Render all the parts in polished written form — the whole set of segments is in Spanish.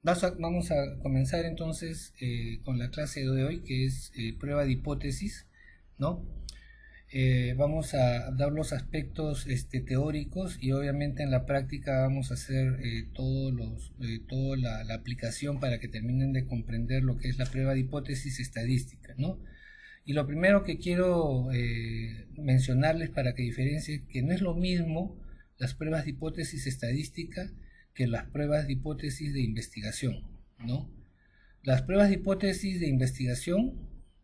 Vamos a comenzar entonces con la clase de hoy, que es prueba de hipótesis, ¿no? Vamos a dar los aspectos teóricos y obviamente en la práctica vamos a hacer toda la aplicación para que terminen de comprender lo que es la prueba de hipótesis estadística, ¿no? Y lo primero que quiero mencionarles para que diferencien que no es lo mismo las pruebas de hipótesis estadística que las pruebas de hipótesis de investigación, ¿no? Las pruebas de hipótesis de investigación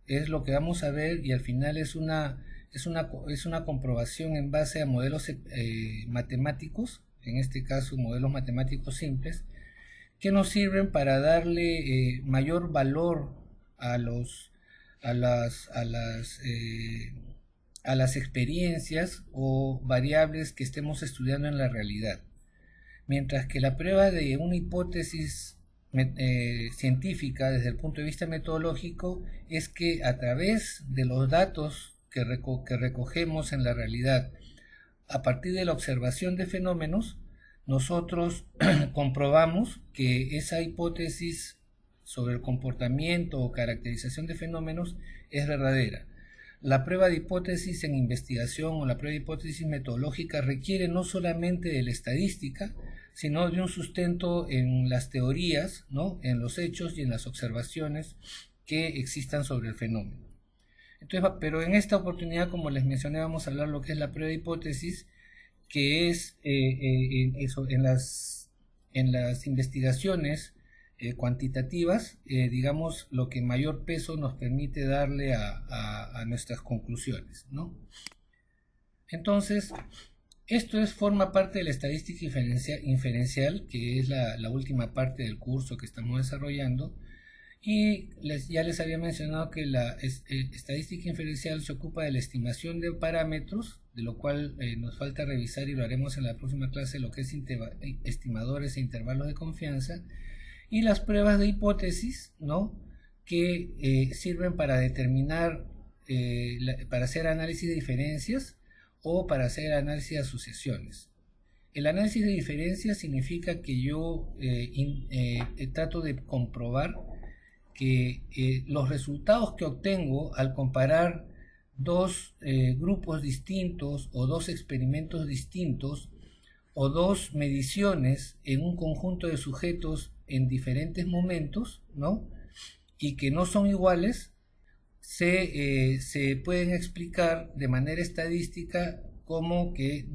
es lo que vamos a ver y al final es una comprobación en base a modelos matemáticos, en este caso modelos matemáticos simples, que nos sirven para darle mayor valor a los a las a las a las experiencias o variables que estemos estudiando en la realidad. Mientras que la prueba de una hipótesis científica desde el punto de vista metodológico es que a través de los datos que recogemos en la realidad, a partir de la observación de fenómenos, nosotros comprobamos que esa hipótesis sobre el comportamiento o caracterización de fenómenos es verdadera. La prueba de hipótesis en investigación o la prueba de hipótesis metodológica requiere no solamente de la estadística, sino de un sustento en las teorías, ¿no? En los hechos y en las observaciones que existan sobre el fenómeno. Entonces, pero en esta oportunidad, como les mencioné, vamos a hablar lo que es la prueba de hipótesis, que es en las investigaciones cuantitativas, digamos, lo que mayor peso nos permite darle a nuestras conclusiones, ¿no? Entonces, forma parte de la estadística inferencial, que es la última parte del curso que estamos desarrollando, y ya les había mencionado que la estadística inferencial se ocupa de la estimación de parámetros, de lo cual nos falta revisar y lo haremos en la próxima clase, lo que es estimadores e intervalos de confianza, y las pruebas de hipótesis, ¿no? Que sirven para determinar, para hacer análisis de diferencias o para hacer análisis de asociaciones. El análisis de diferencias significa que yo trato de comprobar que los resultados que obtengo al comparar dos grupos distintos o dos experimentos distintos o dos mediciones en un conjunto de sujetos en diferentes momentos, ¿no? Y que no son iguales, se pueden explicar de manera estadística como que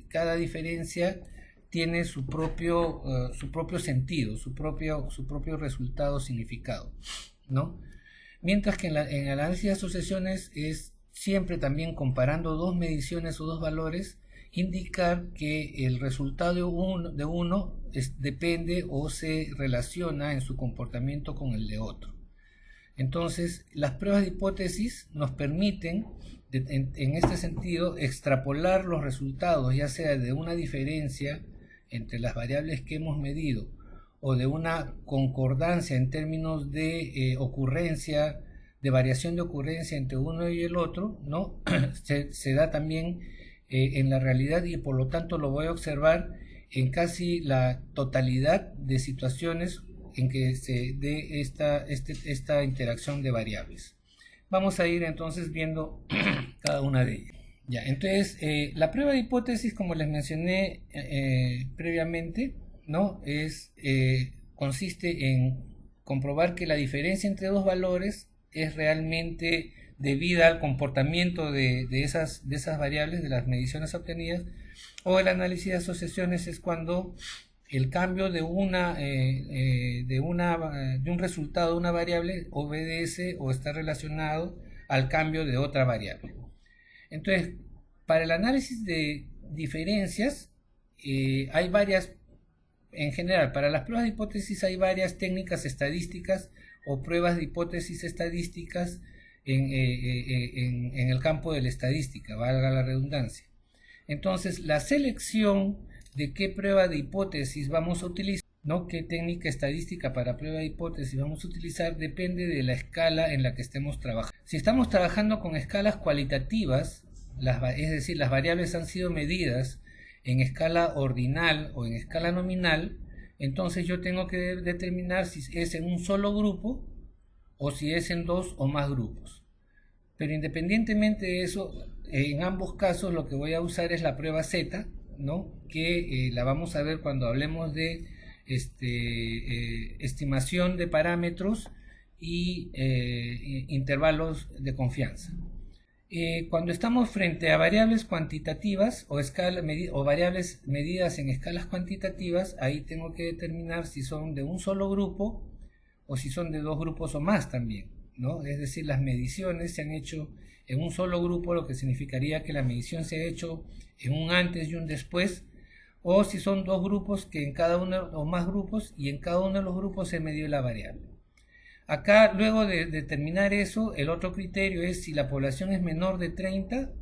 cada diferencia tiene su propio sentido, su propio resultado, significado, ¿no? Mientras que en el análisis de asociaciones es siempre también comparando dos mediciones o dos valores, indicar que el resultado de uno depende o se relaciona en su comportamiento con el de otro. Entonces, las pruebas de hipótesis nos permiten, en este sentido, extrapolar los resultados, ya sea de una diferencia entre las variables que hemos medido o de una concordancia en términos de ocurrencia, de variación de ocurrencia entre uno y el otro, ¿no? se da también en la realidad y por lo tanto lo voy a observar en casi la totalidad de situaciones en que se dé esta interacción de variables. Vamos a ir entonces viendo cada una de ellas. Ya, entonces, la prueba de hipótesis, como les mencioné previamente, ¿no? Consiste en comprobar que la diferencia entre dos valores es realmente debida al comportamiento de esas variables, de las mediciones obtenidas, o el análisis de asociaciones es cuando el cambio de un resultado de una variable obedece o está relacionado al cambio de otra variable. Entonces, para el análisis de diferencias, hay varias, en general, para las pruebas de hipótesis hay varias técnicas estadísticas o pruebas de hipótesis estadísticas en el campo de la estadística, valga la redundancia. Entonces, la selección de qué prueba de hipótesis vamos a utilizar, ¿no? Qué técnica estadística para prueba de hipótesis vamos a utilizar, depende de la escala en la que estemos trabajando. Si estamos trabajando con escalas cualitativas, es decir, las variables han sido medidas en escala ordinal o en escala nominal, Entonces yo tengo que determinar si es en un solo grupo o si es en dos o más grupos. Pero independientemente de eso, en ambos casos lo que voy a usar es la prueba Z, ¿no? Que la vamos a ver cuando hablemos de estimación de parámetros y intervalos de confianza. Cuando estamos frente a variables cuantitativas o variables medidas en escalas cuantitativas, ahí tengo que determinar si son de un solo grupo o si son de dos grupos o más también, ¿no? Es decir, las mediciones se han hecho en un solo grupo, lo que significaría que la medición se ha hecho en un antes y un después, o si son dos grupos que en cada uno o más grupos y en cada uno de los grupos se midió la variable. Acá, luego de determinar eso, el otro criterio es si la población es menor de 30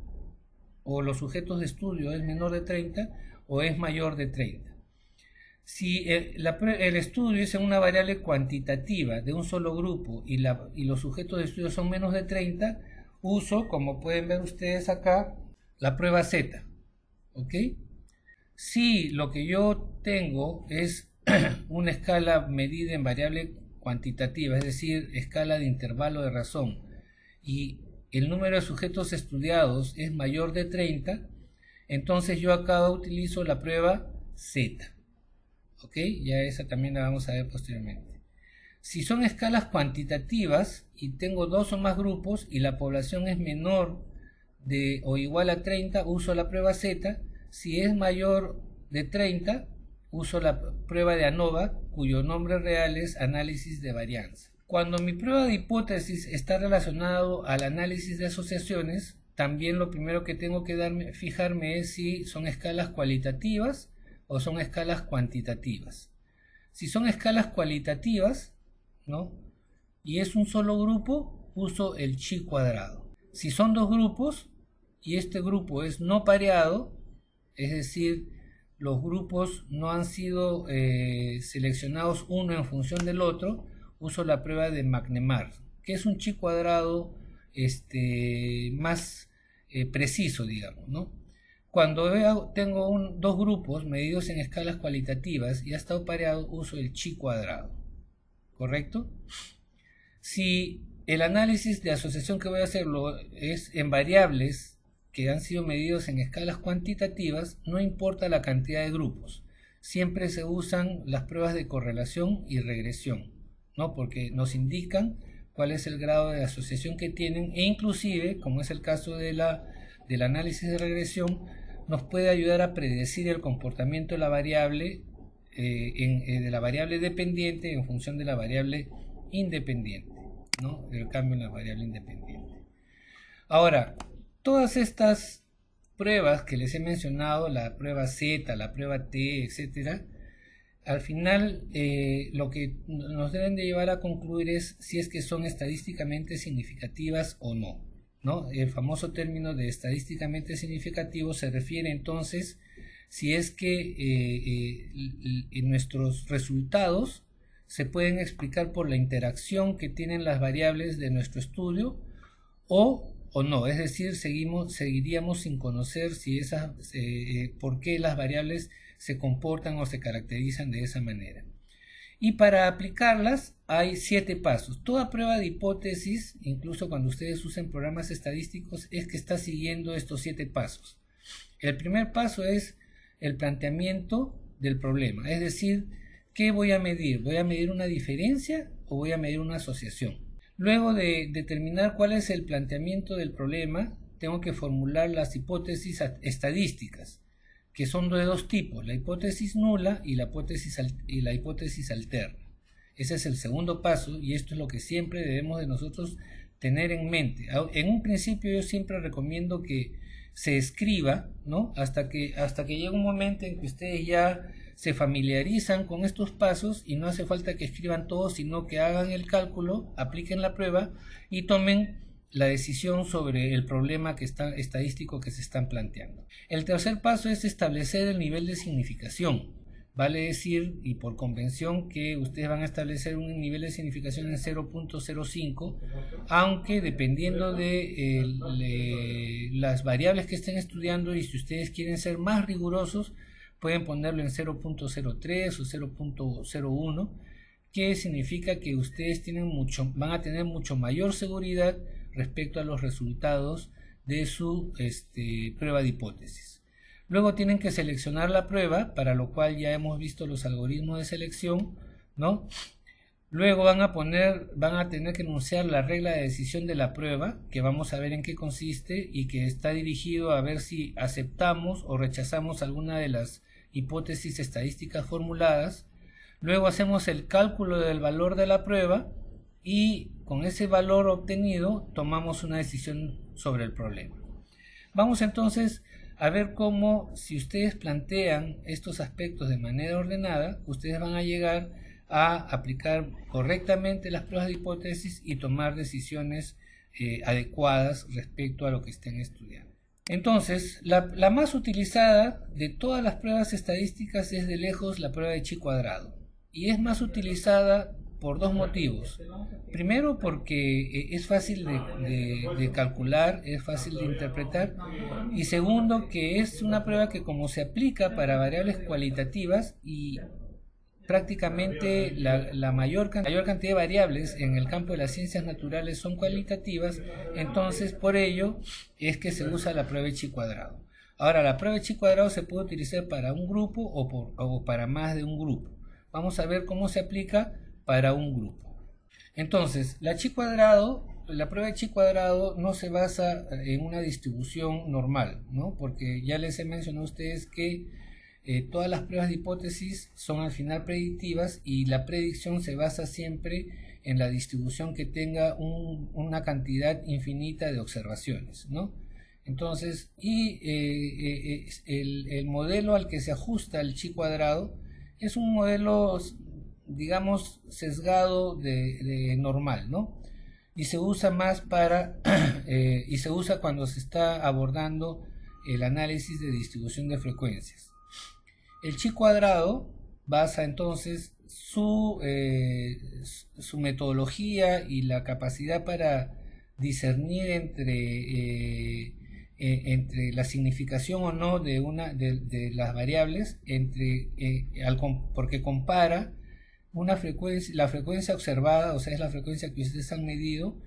o los sujetos de estudio es menor de 30 o es mayor de 30. Si el estudio es en una variable cuantitativa de un solo grupo y los sujetos de estudio son menos de 30, uso, como pueden ver ustedes acá, la prueba Z. ¿Ok? Si lo que yo tengo es una escala medida en variable cuantitativa, es decir, escala de intervalo de razón, y el número de sujetos estudiados es mayor de 30, entonces yo acá utilizo la prueba Z. ¿Ok? Ya esa también la vamos a ver posteriormente. Si son escalas cuantitativas y tengo dos o más grupos y la población es menor de o igual a 30, uso la prueba Z. Si es mayor de 30, uso la prueba de ANOVA, cuyo nombre real es análisis de varianza. Cuando mi prueba de hipótesis está relacionado al análisis de asociaciones, también lo primero que tengo que fijarme es si son escalas cualitativas o son escalas cuantitativas. Si son escalas cualitativas, ¿no? Y es un solo grupo, uso el chi cuadrado. Si son dos grupos y este grupo es no pareado, es decir, los grupos no han sido seleccionados uno en función del otro, uso la prueba de McNemar, que es un chi cuadrado más preciso, digamos, ¿no? Cuando tengo dos grupos medidos en escalas cualitativas y ha estado pareado, uso el chi cuadrado. ¿Correcto? Si el análisis de asociación que voy a hacerlo es en variables que han sido medidos en escalas cuantitativas, no importa la cantidad de grupos. Siempre se usan las pruebas de correlación y regresión, ¿no? Porque nos indican cuál es el grado de asociación que tienen e inclusive, como es el caso del análisis de regresión, nos puede ayudar a predecir el comportamiento de la variable dependiente en función de la variable independiente, ¿no? El cambio en la variable independiente. Ahora, todas estas pruebas que les he mencionado, la prueba Z, la prueba T, etcétera, al final lo que nos deben de llevar a concluir es si es que son estadísticamente significativas o no, ¿no? El famoso término de estadísticamente significativo se refiere entonces si es que nuestros resultados se pueden explicar por la interacción que tienen las variables de nuestro estudio o no, es decir, seguiríamos sin conocer si por qué las variables se comportan o se caracterizan de esa manera. Y para aplicarlas hay 7 pasos. Toda prueba de hipótesis, incluso cuando ustedes usen programas estadísticos, es que está siguiendo estos 7 pasos. El primer paso es el planteamiento del problema, es decir, ¿qué voy a medir? ¿Voy a medir una diferencia o voy a medir una asociación? Luego de determinar cuál es el planteamiento del problema, tengo que formular las hipótesis estadísticas, que son de dos tipos, la hipótesis nula y la hipótesis alterna. Ese es el segundo paso y esto es lo que siempre debemos de nosotros tener en mente. En un principio yo siempre recomiendo que se escriba, ¿no? Hasta que llegue un momento en que ustedes ya se familiarizan con estos pasos y no hace falta que escriban todo, sino que hagan el cálculo, apliquen la prueba y tomen la decisión sobre el problema estadístico que se están planteando. El tercer paso es establecer el nivel de significación. Vale decir, y por convención, que ustedes van a establecer un nivel de significación en 0.05, aunque dependiendo de las variables que estén estudiando y si ustedes quieren ser más rigurosos, pueden ponerlo en 0.03 o 0.01, que significa que ustedes van a tener mucho mayor seguridad respecto a los resultados de su prueba de hipótesis. Luego tienen que seleccionar la prueba, para lo cual ya hemos visto los algoritmos de selección, ¿no? Luego van a tener que enunciar la regla de decisión de la prueba, que vamos a ver en qué consiste y que está dirigido a ver si aceptamos o rechazamos alguna de las hipótesis estadísticas formuladas. Luego hacemos el cálculo del valor de la prueba y con ese valor obtenido tomamos una decisión sobre el problema. Vamos entonces a ver cómo, si ustedes plantean estos aspectos de manera ordenada, ustedes van a llegar a aplicar correctamente las pruebas de hipótesis y tomar decisiones adecuadas respecto a lo que estén estudiando. Entonces, la más utilizada de todas las pruebas estadísticas es de lejos la prueba de chi cuadrado, y es más utilizada por dos motivos. Primero, porque es fácil de calcular, es fácil de interpretar, y segundo, que es una prueba que, como se aplica para variables cualitativas y prácticamente la mayor cantidad de variables en el campo de las ciencias naturales son cualitativas, entonces por ello es que se usa la prueba de chi cuadrado. Ahora, la prueba de chi cuadrado se puede utilizar para un grupo o para más de un grupo. Vamos a ver cómo se aplica para un grupo. Entonces, la prueba de chi cuadrado no se basa en una distribución normal, ¿no? Porque ya les he mencionado a ustedes que todas las pruebas de hipótesis son al final predictivas y la predicción se basa siempre en la distribución que tenga una cantidad infinita de observaciones, ¿no? Entonces, el modelo al que se ajusta el chi cuadrado es un modelo, digamos, sesgado de normal, ¿no? Y se usa más y se usa cuando se está abordando el análisis de distribución de frecuencias. El chi cuadrado basa entonces su metodología y la capacidad para discernir entre la significación o no de las variables, porque compara la frecuencia observada, o sea, es la frecuencia que ustedes han medido,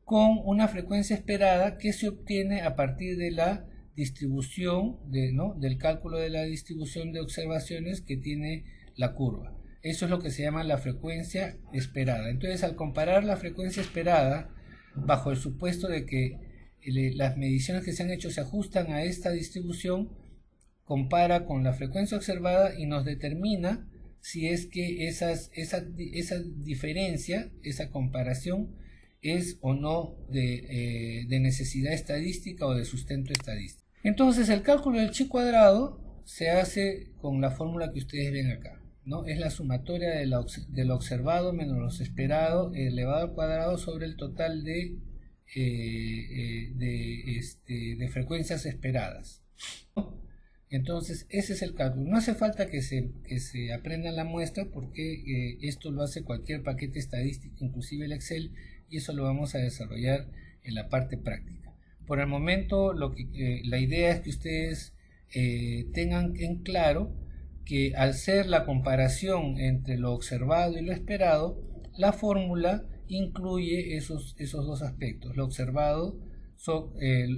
con una frecuencia esperada que se obtiene a partir de la distribución del cálculo de la distribución de observaciones que tiene la curva. Eso es lo que se llama la frecuencia esperada. Entonces, al comparar la frecuencia esperada bajo el supuesto de que las mediciones que se han hecho se ajustan a esta distribución, compara con la frecuencia observada y nos determina si es que esa diferencia, esa comparación, es o no de necesidad estadística o de sustento estadístico. Entonces, el cálculo del chi cuadrado se hace con la fórmula que ustedes ven acá, ¿no? Es la sumatoria de lo observado menos lo esperado elevado al cuadrado sobre el total de frecuencias esperadas, ¿no? Entonces, ese es el cálculo. No hace falta que se aprendan la muestra, porque esto lo hace cualquier paquete estadístico, inclusive el Excel, y eso lo vamos a desarrollar en la parte práctica. Por el momento, la idea es que ustedes tengan en claro que, al ser la comparación entre lo observado y lo esperado, la fórmula incluye esos dos aspectos, lo observado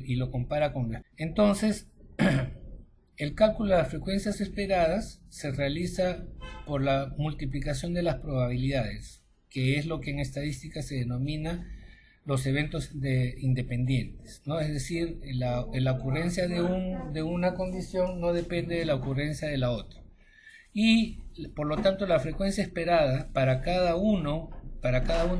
y lo compara con lo. Entonces, el cálculo de las frecuencias esperadas se realiza por la multiplicación de las probabilidades, que es lo que en estadística se denomina los eventos independientes, ¿no? Es decir, la ocurrencia de una condición no depende de la ocurrencia de la otra. Y por lo tanto, la frecuencia esperada para cada una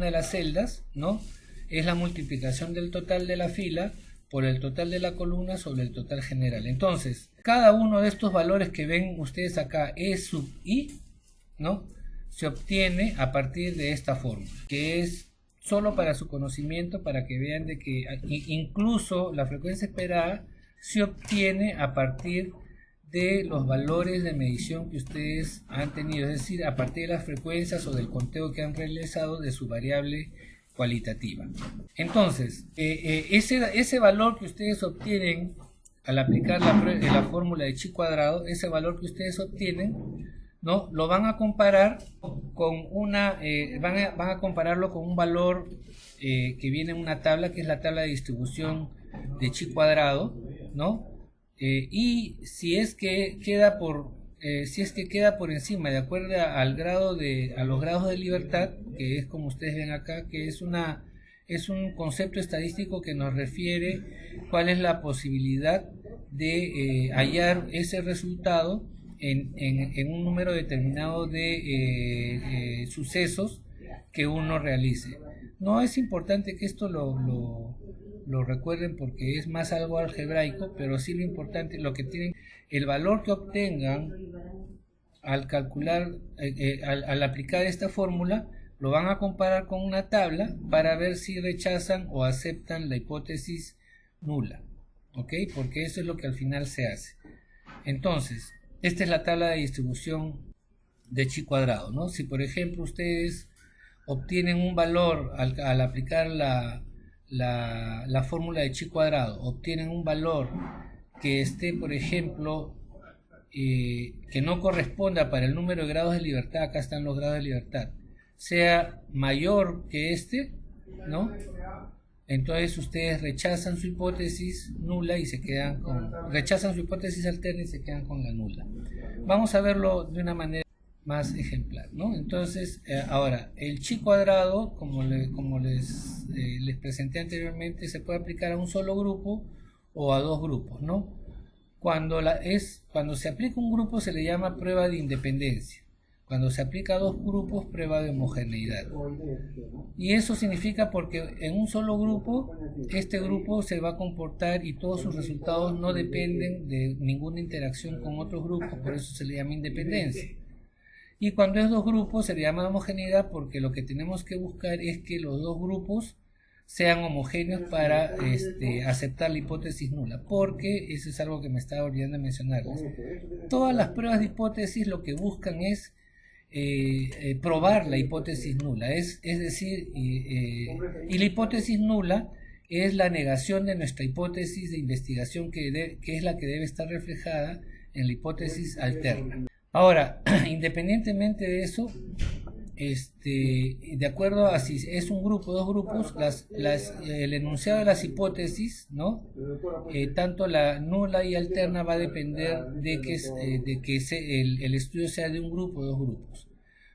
de las celdas, ¿no?, es la multiplicación del total de la fila por el total de la columna sobre el total general. Entonces, cada uno de estos valores que ven ustedes acá, E sub I, ¿no?, se obtiene a partir de esta fórmula, que es solo para su conocimiento, para que vean de que incluso la frecuencia esperada se obtiene a partir de los valores de medición que ustedes han tenido, es decir, a partir de las frecuencias o del conteo que han realizado de su variable cualitativa. Entonces, ese valor que ustedes obtienen al aplicar la fórmula de chi cuadrado, ese valor que ustedes obtienen, ¿no? Lo van a comparar con van a compararlo con un valor que viene en una tabla, que es la tabla de distribución de chi cuadrado, ¿no? Y si es que queda por encima, de acuerdo a los grados de libertad, que es como ustedes ven acá, que es un concepto estadístico que nos refiere cuál es la posibilidad de hallar ese resultado en un número determinado de sucesos que uno realice. No es importante que esto lo recuerden porque es más algo algebraico, pero sí lo importante, lo que tienen, el valor que obtengan al calcular, al aplicar esta fórmula, lo van a comparar con una tabla para ver si rechazan o aceptan la hipótesis nula, ¿ok? Porque eso es lo que al final se hace. Entonces, esta es la tabla de distribución de chi cuadrado, ¿no? Si por ejemplo ustedes obtienen un valor al aplicar la fórmula de chi cuadrado, obtienen un valor que esté, por ejemplo, que no corresponda para el número de grados de libertad, acá están los grados de libertad, sea mayor que este, ¿no? Entonces ustedes rechazan su hipótesis nula y se quedan rechazan su hipótesis alterna y se quedan con la nula. Vamos a verlo de una manera más ejemplar, ¿no? Entonces, ahora, el chi cuadrado, como les presenté anteriormente, se puede aplicar a un solo grupo o a dos grupos, ¿no? Cuando se aplica un grupo se le llama prueba de independencia. Cuando se aplica a dos grupos, prueba de homogeneidad. Y eso significa porque en un solo grupo, este grupo se va a comportar y todos sus resultados no dependen de ninguna interacción con otros grupos, por eso se le llama independencia. Y cuando es dos grupos se le llama homogeneidad porque lo que tenemos que buscar es que los dos grupos sean homogéneos para aceptar la hipótesis nula, porque eso es algo que me estaba olvidando de mencionarles. Todas las pruebas de hipótesis lo que buscan es probar la hipótesis nula, es decir, y la hipótesis nula es la negación de nuestra hipótesis de investigación que es la que debe estar reflejada en la hipótesis alterna. Ahora, independientemente de eso, de acuerdo a si es un grupo o dos grupos, el enunciado de las hipótesis, ¿no? Tanto la nula y alterna va a depender de que el estudio sea de un grupo o dos grupos.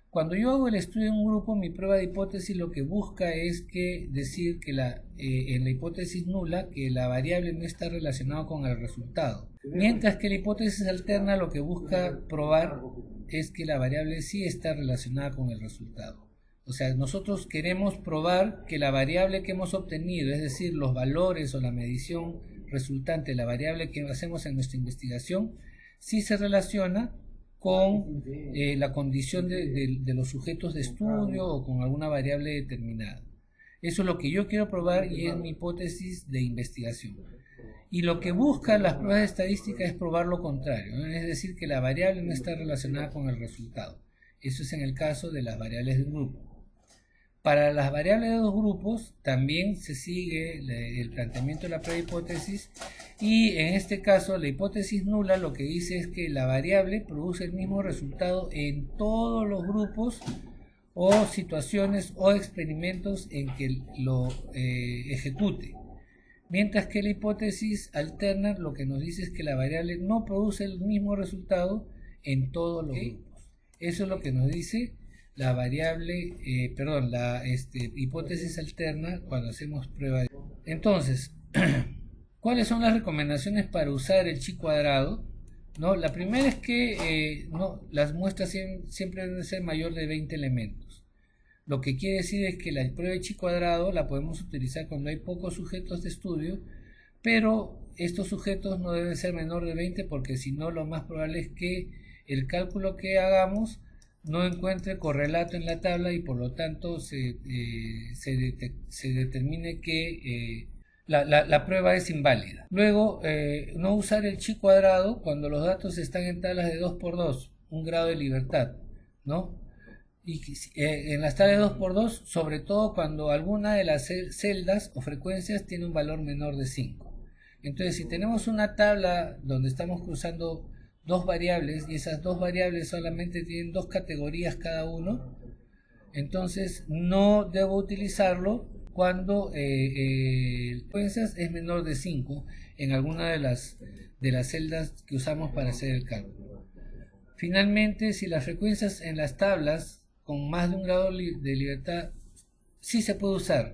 Cuando yo hago el estudio de un grupo, mi prueba de hipótesis lo que busca es decir que en la hipótesis nula que la variable no está relacionada con el resultado. Mientras que la hipótesis alterna lo que busca probar es que la variable sí está relacionada con el resultado. O sea, nosotros queremos probar que la variable que hemos obtenido, es decir, los valores o la medición resultante de la variable que hacemos en nuestra investigación, sí se relaciona con la condición de los sujetos de estudio o con alguna variable determinada. Eso es lo que yo quiero probar y es mi hipótesis de investigación. Y lo que buscan las pruebas estadísticas es probar lo contrario, ¿no? Es decir, que la variable no está relacionada con el resultado. Eso es en el caso de las variables de grupo. Para las variables de dos grupos también se sigue el planteamiento de la prueba de hipótesis y en este caso la hipótesis nula lo que dice es que la variable produce el mismo resultado en todos los grupos o situaciones o experimentos en que lo ejecute. Mientras que la hipótesis alterna lo que nos dice es que la variable no produce el mismo resultado en todos los grupos. Eso es lo que nos dice la variable, la hipótesis alterna cuando hacemos prueba de... Entonces, ¿cuáles son las recomendaciones para usar el chi cuadrado? ¿No? La primera es que las muestras siempre deben ser mayor de 20 elementos. Lo que quiere decir es que la prueba de chi cuadrado la podemos utilizar cuando hay pocos sujetos de estudio, pero estos sujetos no deben ser menor de 20 porque si no lo más probable es que el cálculo que hagamos no encuentre correlato en la tabla y por lo tanto se determine que la prueba es inválida. Luego, no usar el chi cuadrado cuando los datos están en tablas de 2×2, un grado de libertad, ¿no? Y en las tablas de 2×2, sobre todo cuando alguna de las celdas o frecuencias tiene un valor menor de 5. Entonces, si tenemos una tabla donde estamos cruzando dos variables y esas dos variables solamente tienen dos categorías cada uno, entonces no debo utilizarlo cuando frecuencias es menor de 5 en alguna de las celdas que usamos para hacer el cálculo. Finalmente, si las frecuencias en las tablas con más de un grado de libertad sí se puede usar,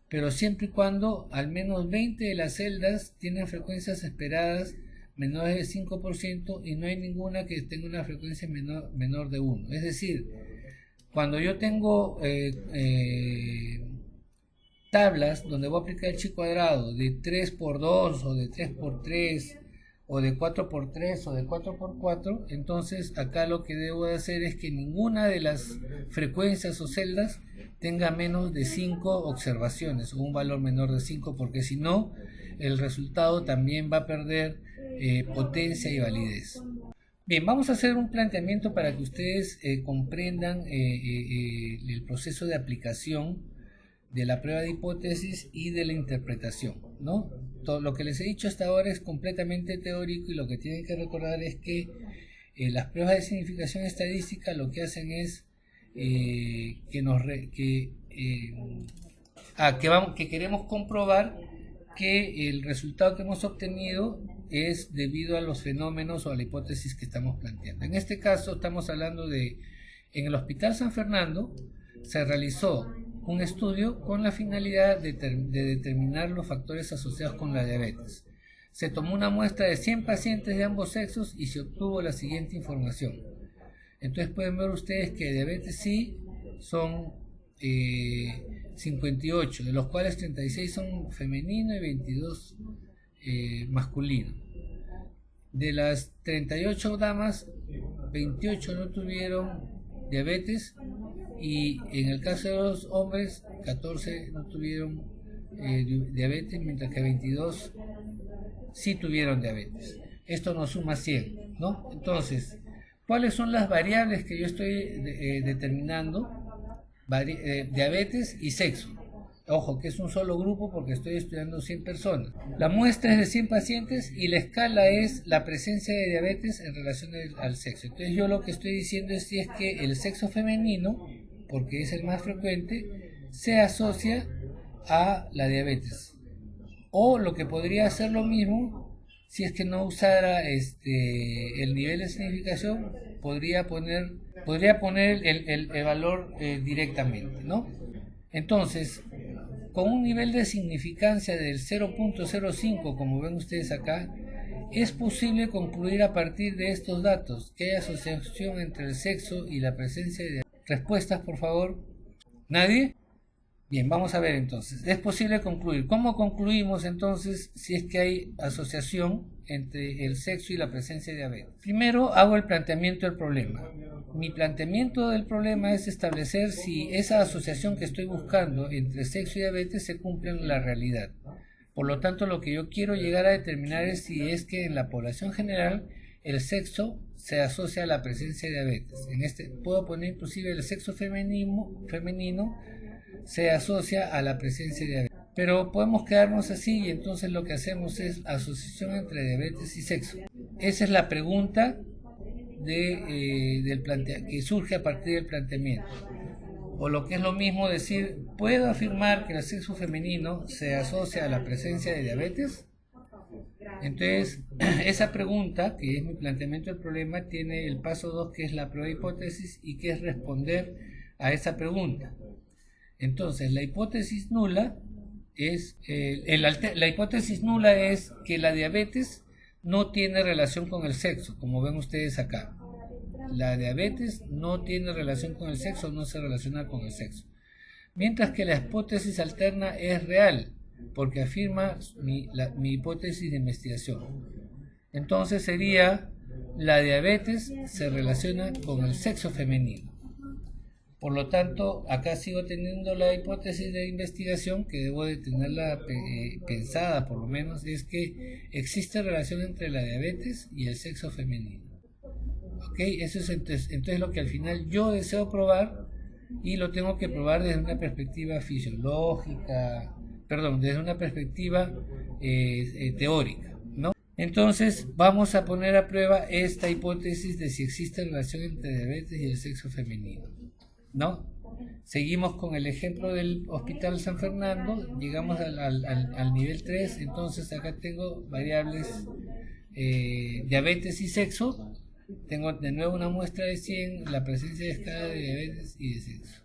pero siempre y cuando al menos 20 de las celdas tienen frecuencias esperadas menores del 5% y no hay ninguna que tenga una frecuencia menor de 1. Es decir, cuando yo tengo tablas donde voy a aplicar el chi cuadrado de 3 por 2 o de 3 por 3 o de 4 por 3 o de 4 por 4, entonces acá lo que debo de hacer es que ninguna de las frecuencias o celdas tenga menos de 5 observaciones o un valor menor de 5, porque si no el resultado también va a perder potencia y validez. Bien, vamos a hacer un planteamiento para que ustedes comprendan el proceso de aplicación de la prueba de hipótesis y de la interpretación, ¿no? Todo lo que les he dicho hasta ahora es completamente teórico y lo que tienen que recordar es que las pruebas de significación estadística lo que hacen es que queremos comprobar que el resultado que hemos obtenido es debido a los fenómenos o a la hipótesis que estamos planteando. En este caso estamos hablando de, en el Hospital San Fernando se realizó un estudio con la finalidad de determinar los factores asociados con la diabetes. Se tomó una muestra de 100 pacientes de ambos sexos y se obtuvo la siguiente información. Entonces pueden ver ustedes que diabetes sí son 58, de los cuales 36 son femenino y 22 masculino. De las 38 damas, 28 no tuvieron diabetes y en el caso de los hombres 14 no tuvieron diabetes, mientras que 22 sí tuvieron diabetes. Esto nos suma 100, ¿no? Entonces, ¿cuáles son las variables que yo estoy determinando? Diabetes y sexo. Ojo, que es un solo grupo porque estoy estudiando 100 personas. La muestra es de 100 pacientes y la escala es la presencia de diabetes en relación al sexo. Entonces yo lo que estoy diciendo es si es que el sexo femenino, porque es el más frecuente, se asocia a la diabetes. O lo que podría ser lo mismo, si es que no usara el nivel de significación, podría poner el valor directamente, ¿no? Entonces, con un nivel de significancia del 0.05, como ven ustedes acá, es posible concluir a partir de estos datos que hay asociación entre el sexo y la presencia de... ¿Respuestas, por favor? ¿Nadie? Bien, vamos a ver entonces. Es posible concluir. ¿Cómo concluimos entonces si es que hay asociación entre el sexo y la presencia de diabetes? Primero hago el planteamiento del problema. Mi planteamiento del problema es establecer si esa asociación que estoy buscando entre sexo y diabetes se cumple en la realidad. Por lo tanto, lo que yo quiero llegar a determinar es si es que en la población general el sexo se asocia a la presencia de diabetes. Puedo poner inclusive el sexo femenino se asocia a la presencia de diabetes. Pero podemos quedarnos así y entonces lo que hacemos es asociación entre diabetes y sexo. Esa es la pregunta que surge a partir del planteamiento. O lo que es lo mismo decir, ¿puedo afirmar que el sexo femenino se asocia a la presencia de diabetes? Entonces, esa pregunta, que es mi planteamiento del problema, tiene el paso 2, que es la prueba de hipótesis, y que es responder a esa pregunta. Entonces, la hipótesis nula es que la diabetes no tiene relación con el sexo, como ven ustedes acá. La diabetes no tiene relación con el sexo, no se relaciona con el sexo. Mientras que la hipótesis alterna es real, porque afirma mi hipótesis de investigación. Entonces sería, la diabetes se relaciona con el sexo femenino. Por lo tanto, acá sigo teniendo la hipótesis de investigación, que debo de tenerla pensada por lo menos, es que existe relación entre la diabetes y el sexo femenino. ¿Ok? Eso es entonces lo que al final yo deseo probar, y lo tengo que probar desde una perspectiva fisiológica, perdón, desde una perspectiva teórica, ¿no? Entonces vamos a poner a prueba esta hipótesis de si existe relación entre diabetes y el sexo femenino, ¿no? Seguimos con el ejemplo del Hospital San Fernando, llegamos al nivel 3, entonces acá tengo variables diabetes y sexo, tengo de nuevo una muestra de 100, la presencia de escala de diabetes y de sexo.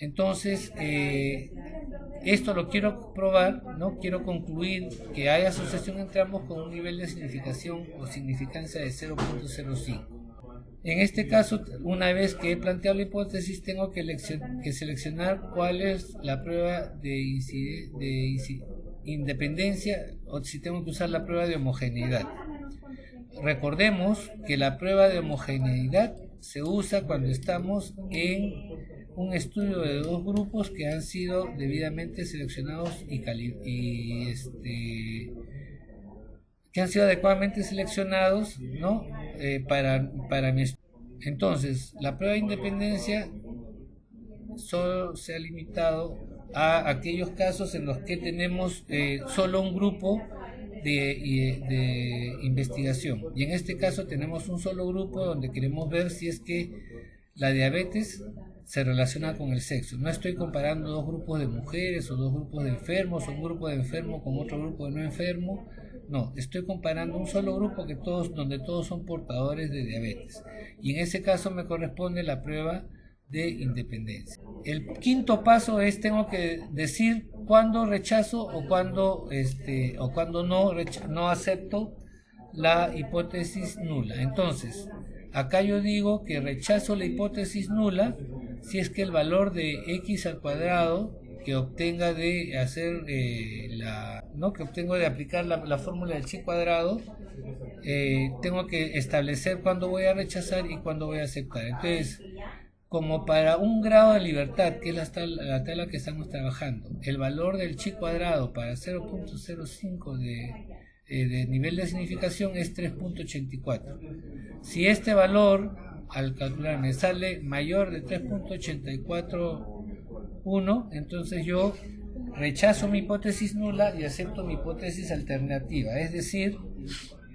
Entonces, esto lo quiero probar, ¿no? Quiero concluir que hay asociación entre ambos con un nivel de significación o significancia de 0.05. En este caso, una vez que he planteado la hipótesis, tengo que seleccionar cuál es la prueba de independencia o si tengo que usar la prueba de homogeneidad. Recordemos que la prueba de homogeneidad se usa cuando estamos en un estudio de dos grupos que han sido debidamente seleccionados que han sido adecuadamente seleccionados, ¿no? Para mi estudio. Entonces, la prueba de independencia solo se ha limitado a aquellos casos en los que tenemos solo un grupo de investigación, y en este caso tenemos un solo grupo donde queremos ver si es que la diabetes se relaciona con el sexo. No estoy comparando dos grupos de mujeres o dos grupos de enfermos o un grupo de enfermo con otro grupo de no enfermo. No, estoy comparando un solo grupo donde todos son portadores de diabetes, y en ese caso me corresponde la prueba de independencia. El quinto paso es tengo que decir cuándo rechazo o cuándo no acepto la hipótesis nula. Entonces, acá yo digo que rechazo la hipótesis nula si es que el valor de x al cuadrado que obtenga de hacer que obtengo de aplicar la fórmula del chi cuadrado, tengo que establecer cuándo voy a rechazar y cuándo voy a aceptar. Entonces, como para un grado de libertad, que es la tabla que estamos trabajando, el valor del chi cuadrado para 0.05 de nivel de significación es 3.84. Si este valor al calcular me sale mayor de 3.841, entonces yo rechazo mi hipótesis nula y acepto mi hipótesis alternativa, es decir,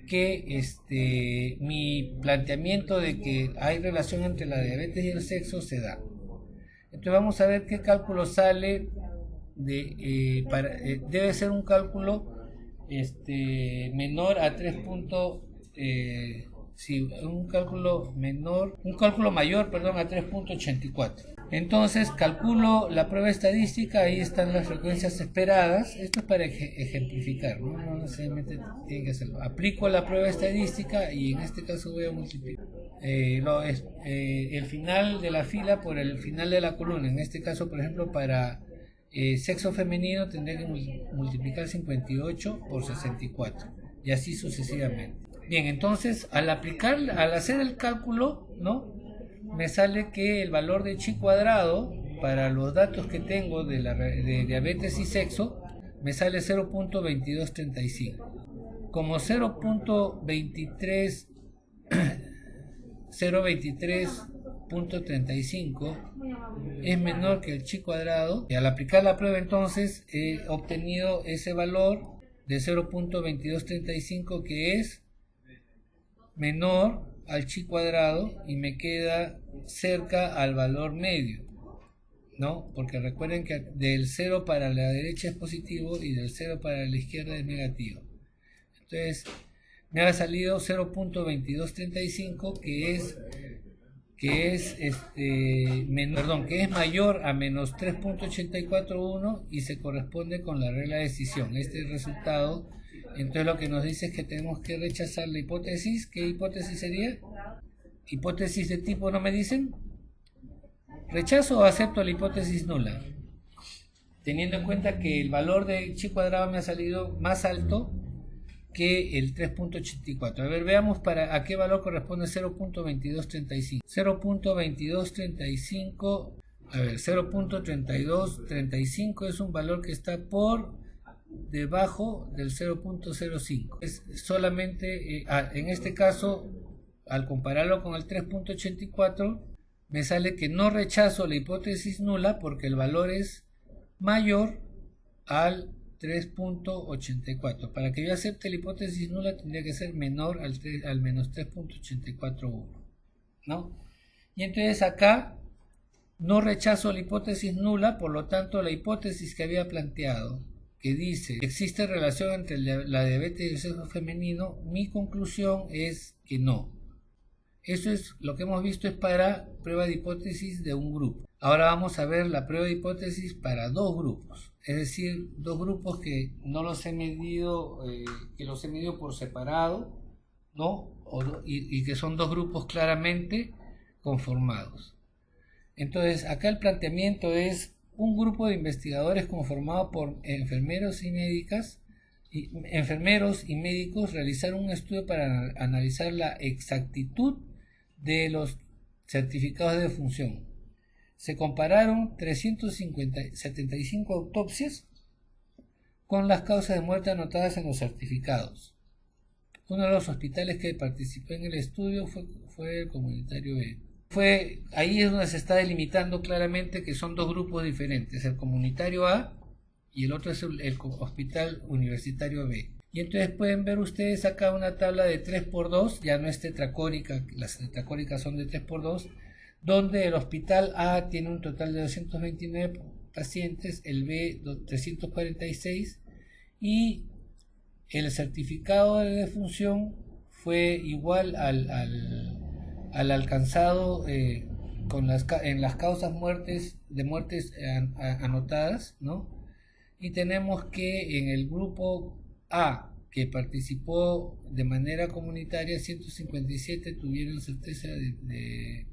que mi planteamiento de que hay relación entre la diabetes y el sexo se da. Entonces vamos a ver qué cálculo sale debe ser un cálculo menor a 3. Un cálculo mayor, perdón, a 3.84. Entonces calculo la prueba estadística, ahí están las frecuencias esperadas. Esto es para ejemplificar, no necesariamente tiene que hacerlo. Aplico la prueba estadística y en este caso voy a multiplicar el final de la fila por el final de la columna. En este caso, por ejemplo, para sexo femenino tendré que multiplicar 58 por 64 y así sucesivamente. Bien, entonces al hacer el cálculo, ¿no?, me sale que el valor de chi cuadrado para los datos que tengo de diabetes y sexo me sale 0.2235. Como 0.23.35 es menor que el chi cuadrado, y al aplicar la prueba entonces he obtenido ese valor de 0.2235 que es menor al chi cuadrado y me queda cerca al valor medio, ¿no? Porque recuerden que del 0 para la derecha es positivo y del 0 para la izquierda es negativo. Entonces me ha salido 0.2235 que es mayor a menos 3.841 y se corresponde con la regla de decisión. Este es el resultado. Entonces lo que nos dice es que tenemos que rechazar la hipótesis. ¿Qué hipótesis sería? Hipótesis de tipo, ¿no me dicen? ¿Rechazo o acepto la hipótesis nula? Teniendo en cuenta que el valor de chi cuadrado me ha salido más alto que el 3.84. A ver, veamos a qué valor corresponde 0.2235. 0.2235, a ver, 0.3235 es un valor que está por debajo del 0.05. Es solamente, en este caso, al compararlo con el 3.84, me sale que no rechazo la hipótesis nula porque el valor es mayor al 3.84. Para que yo acepte la hipótesis nula tendría que ser menor al menos 3.841, ¿no? Y entonces acá no rechazo la hipótesis nula, por lo tanto la hipótesis que había planteado, que dice que existe relación entre la diabetes y el sexo femenino, mi conclusión es que no. Eso es lo que hemos visto, es para prueba de hipótesis de un grupo. Ahora vamos a ver la prueba de hipótesis para dos grupos, es decir, dos grupos que no los he medido, que los he medido por separado, ¿no? Y que son dos grupos claramente conformados. Entonces, acá el planteamiento es un grupo de investigadores conformado por enfermeros y médicos realizaron un estudio para analizar la exactitud de los certificados de defunción. Se compararon 375 autopsias con las causas de muerte anotadas en los certificados. Uno de los hospitales que participó en el estudio fue el Comunitario B. Ahí es donde se está delimitando claramente que son dos grupos diferentes, el Comunitario A y el otro es el Hospital Universitario B. Y entonces pueden ver ustedes acá una tabla de 3×2, ya no es tetracórica, las tetracóricas son de 3×2, donde el Hospital A tiene un total de 229 pacientes, el B 346, y el certificado de defunción fue igual al alcanzado en las causas de muertes anotadas, ¿no? Y tenemos que en el grupo A, que participó de manera comunitaria, 157 tuvieron certeza de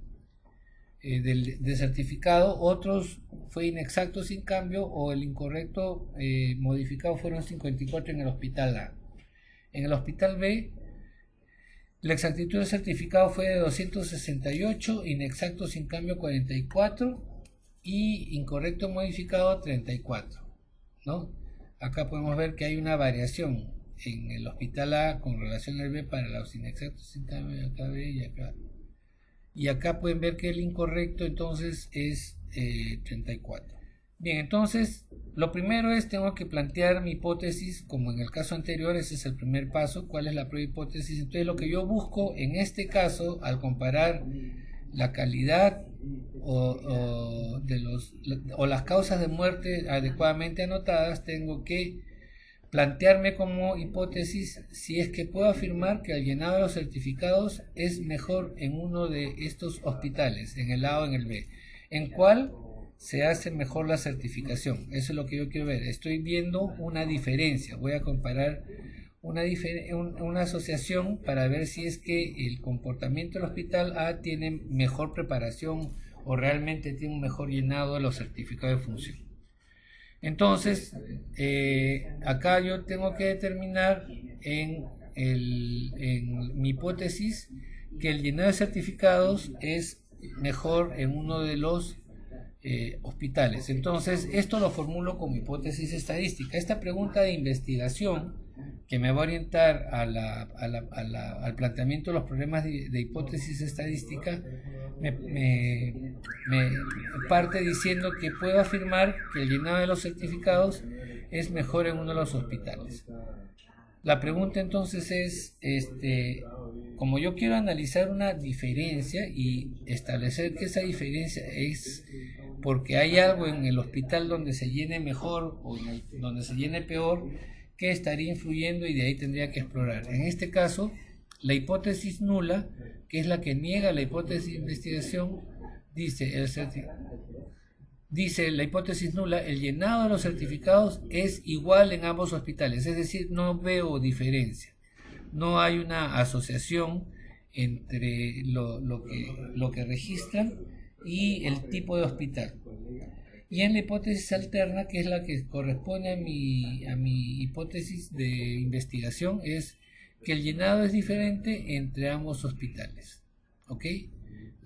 certificado, otros fue inexacto sin cambio, o el incorrecto modificado fueron 54 en el hospital A. En el hospital B, la exactitud del certificado fue de 268, inexacto sin cambio 44 y incorrecto modificado 34, ¿no? Acá podemos ver que hay una variación en el hospital A con relación al B para los inexactos sin cambio, acá B y acá. Y acá pueden ver que el incorrecto entonces es 34. Bien, entonces lo primero es, tengo que plantear mi hipótesis, como en el caso anterior, ese es el primer paso, cuál es la prueba de hipótesis. Entonces lo que yo busco en este caso, al comparar la calidad o las causas de muerte adecuadamente anotadas, tengo que plantearme como hipótesis si es que puedo afirmar que el llenado de los certificados es mejor en uno de estos hospitales, en el A o en el B, en cuál se hace mejor la certificación. Eso es lo que yo quiero ver. Estoy viendo una diferencia, voy a comparar una asociación para ver si es que el comportamiento del hospital A tiene mejor preparación o realmente tiene un mejor llenado de los certificados de función. Entonces, acá yo tengo que determinar en mi hipótesis que el llenado de certificados es mejor en uno de los hospitales. Entonces, esto lo formulo como hipótesis estadística. Esta pregunta de investigación que me va a orientar al planteamiento de los problemas de hipótesis estadística me parte diciendo que puedo afirmar que el llenado de los certificados es mejor en uno de los hospitales. La pregunta entonces es, como yo quiero analizar una diferencia y establecer que esa diferencia es porque hay algo en el hospital donde se llene mejor o donde se llene peor, que estaría influyendo, y de ahí tendría que explorar. En este caso, la hipótesis nula, que es la que niega la hipótesis de investigación, dice la hipótesis nula, el llenado de los certificados es igual en ambos hospitales, es decir, no veo diferencia, no hay una asociación entre lo que registran y el tipo de hospital. Y en la hipótesis alterna, que es la que corresponde a mi hipótesis de investigación, es que el llenado es diferente entre ambos hospitales. ¿Ok?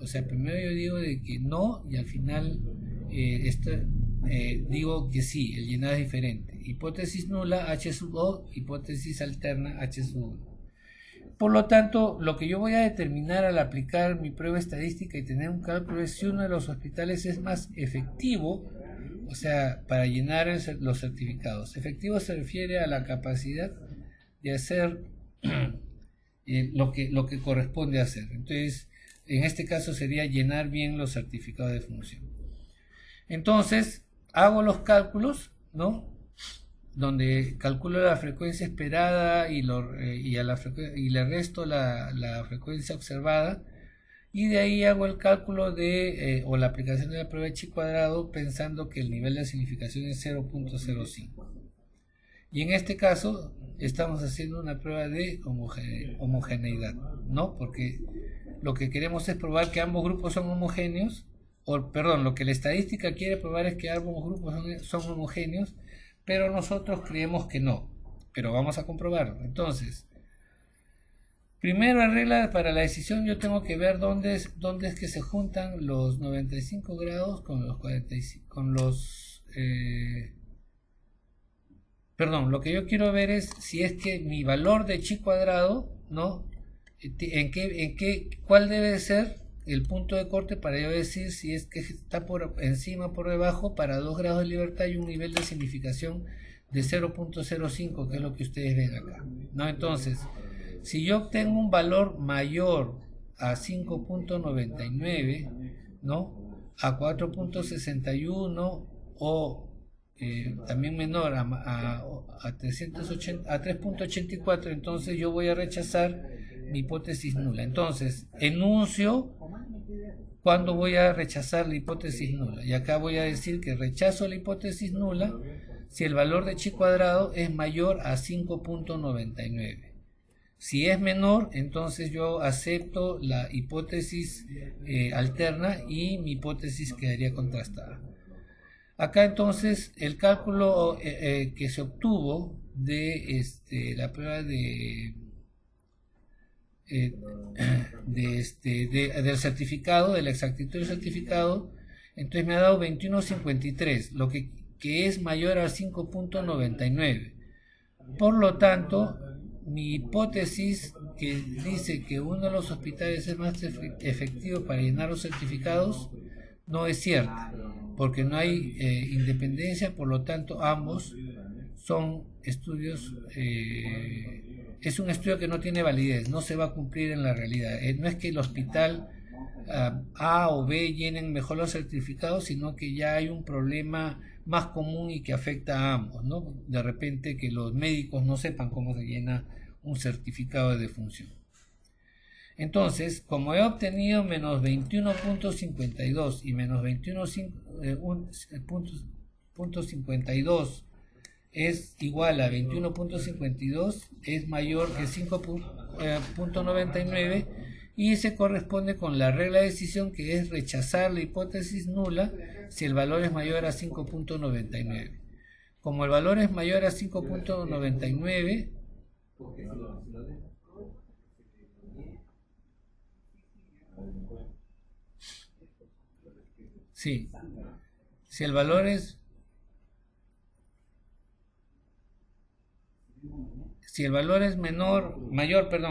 O sea, primero yo digo de que no, y al final digo que sí, el llenado es diferente. Hipótesis nula, H sub O, hipótesis alterna, H sub 1. Por lo tanto, lo que yo voy a determinar al aplicar mi prueba estadística y tener un cálculo es si uno de los hospitales es más efectivo o sea, para llenar los certificados. Efectivo se refiere a la capacidad de hacer lo que corresponde hacer. Entonces, en este caso sería llenar bien los certificados de función. Entonces, hago los cálculos, ¿no? Donde calculo la frecuencia esperada y le resto la frecuencia observada, y de ahí hago el cálculo o la aplicación de la prueba de chi cuadrado pensando que el nivel de significación es 0.05. Y en este caso estamos haciendo una prueba de homogeneidad, ¿no? Porque lo que queremos es probar que ambos grupos son homogéneos, lo que la estadística quiere probar es que ambos grupos son homogéneos, pero nosotros creemos que no, pero vamos a comprobarlo. Entonces, primero, en regla para la decisión, yo tengo que ver dónde es que se juntan los 95 grados con los 45, lo que yo quiero ver es si es que mi valor de chi cuadrado, ¿no? ¿Cuál debe ser el punto de corte para yo decir si es que está por encima o por debajo para 2 grados de libertad y un nivel de significación de 0.05, que es lo que ustedes ven acá, ¿no? Entonces, si yo obtengo un valor mayor a 5.99, ¿no? A 4.61 o también menor a 3.84, entonces yo voy a rechazar mi hipótesis nula. Entonces, enuncio cuándo voy a rechazar la hipótesis nula. Y acá voy a decir que rechazo la hipótesis nula si el valor de chi cuadrado es mayor a 5.99. Si es menor, entonces yo acepto la hipótesis alterna y mi hipótesis quedaría contrastada. Acá entonces el cálculo que se obtuvo de la prueba del certificado, de la exactitud del certificado, entonces me ha dado 21.53, lo que es mayor a 5.99. Por lo tanto, mi hipótesis que dice que uno de los hospitales es más efectivo para llenar los certificados no es cierta, porque no hay independencia, por lo tanto ambos son estudios, es un estudio que no tiene validez, no se va a cumplir en la realidad. No es que el hospital A o B llenen mejor los certificados, sino que ya hay un problema más común y que afecta a ambos, ¿no? De repente que los médicos no sepan cómo se llena un certificado de defunción. Entonces, como he obtenido menos 21.52 y menos 21.52 es igual a 21.52, es mayor que 5.99 y se corresponde con la regla de decisión, que es rechazar la hipótesis nula si el valor es mayor a 5.99. Como el valor es mayor a 5.99, sí, si el valor es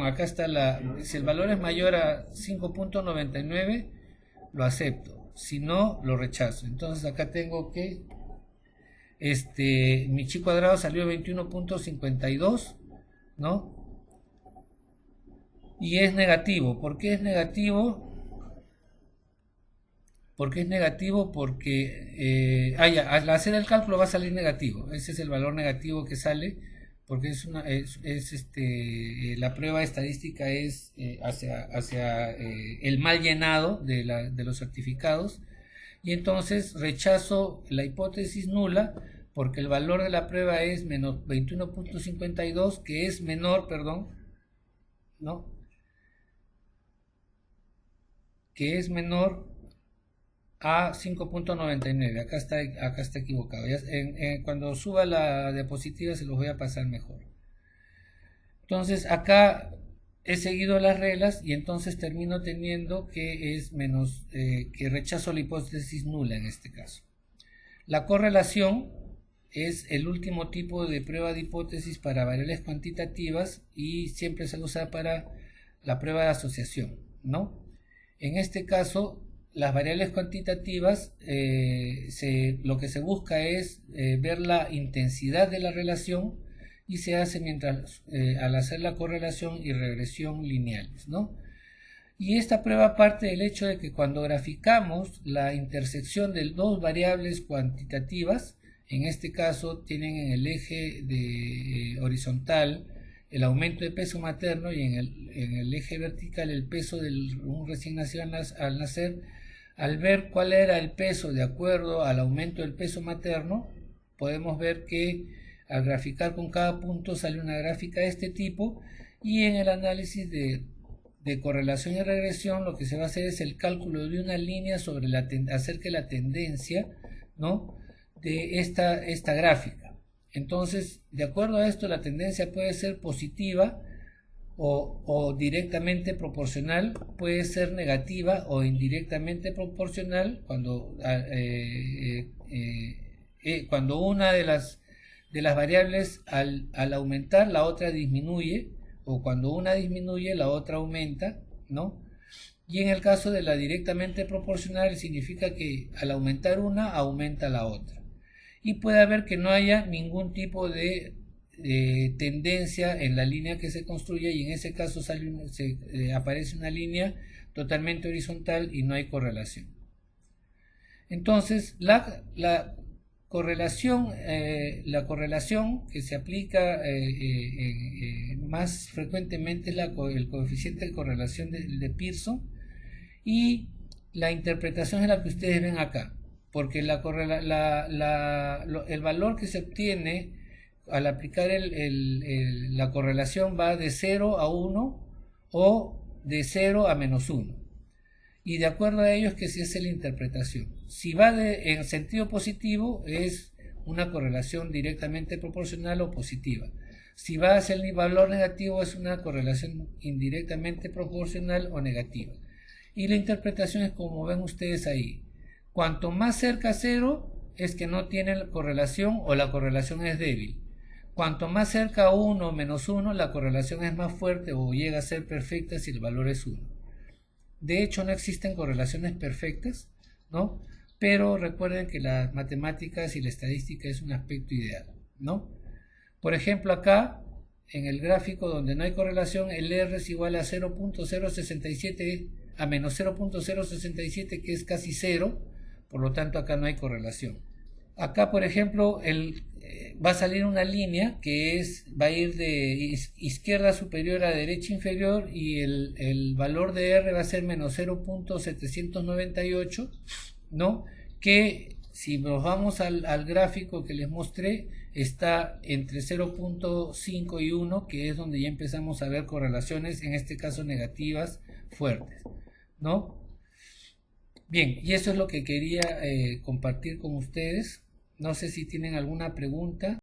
acá está si el valor es mayor a 5.99, lo acepto, si no, lo rechazo. Entonces acá tengo que mi chi cuadrado salió 21.52, ¿no? Y es negativo. ¿Por qué es negativo? Porque al hacer el cálculo va a salir negativo. Ese es el valor negativo que sale, porque la prueba estadística es hacia el mal llenado de los certificados, y entonces rechazo la hipótesis nula porque el valor de la prueba es menos 21.52, que es menor, ¿no? Que es menor a 5.99. Acá está equivocado. Cuando suba la diapositiva se los voy a pasar mejor. Entonces acá he seguido las reglas y entonces termino teniendo que es menos, que rechazo la hipótesis nula en este caso. La correlación es el último tipo de prueba de hipótesis para variables cuantitativas y siempre se usa para la prueba de asociación, ¿no? En este caso las variables cuantitativas, lo que se busca es ver la intensidad de la relación y se hace al hacer la correlación y regresión lineales, ¿no? Y esta prueba parte del hecho de que cuando graficamos la intersección de dos variables cuantitativas, en este caso tienen en el eje horizontal el aumento de peso materno y en el eje vertical el peso de un recién nacido al nacer, al ver cuál era el peso de acuerdo al aumento del peso materno, podemos ver que al graficar con cada punto sale una gráfica de este tipo, y en el análisis de correlación y regresión lo que se va a hacer es el cálculo de una línea sobre acerca de la tendencia, ¿no?, de esta gráfica. Entonces, de acuerdo a esto, la tendencia puede ser positiva o directamente proporcional, puede ser negativa o indirectamente proporcional cuando una de las variables al aumentar la otra disminuye, o cuando una disminuye la otra aumenta, ¿no? Y en el caso de la directamente proporcional significa que al aumentar una aumenta la otra, y puede haber que no haya ningún tipo de tendencia en la línea que se construye, y en ese caso aparece una línea totalmente horizontal y no hay correlación. Entonces la correlación que se aplica más frecuentemente es el coeficiente de correlación de Pearson, y la interpretación es la que ustedes ven acá, porque el valor que se obtiene al aplicar la correlación va de 0 a 1 o de 0 a -1. Y de acuerdo a ello es que se hace la interpretación. Si va en sentido positivo es una correlación directamente proporcional o positiva. Si va hacia el valor negativo es una correlación indirectamente proporcional o negativa. Y la interpretación es como ven ustedes ahí. Cuanto más cerca a 0 es que no tiene correlación o la correlación es débil. Cuanto más cerca a 1 o -1 la correlación es más fuerte o llega a ser perfecta si el valor es 1. De hecho, no existen correlaciones perfectas, ¿no? Pero recuerden que las matemáticas y la estadística es un aspecto ideal, ¿no? Por ejemplo, acá, en el gráfico donde no hay correlación, el R es igual a 0.067 a menos 0.067, que es casi 0, por lo tanto acá no hay correlación. Acá, por ejemplo, va a salir una línea que va a ir de izquierda superior a derecha inferior, y el valor de R va a ser menos 0.798, ¿no? Que si nos vamos al gráfico que les mostré, está entre 0.5 y 1, que es donde ya empezamos a ver correlaciones, en este caso negativas, fuertes, ¿no? Bien, y eso es lo que quería compartir con ustedes. No sé si tienen alguna pregunta.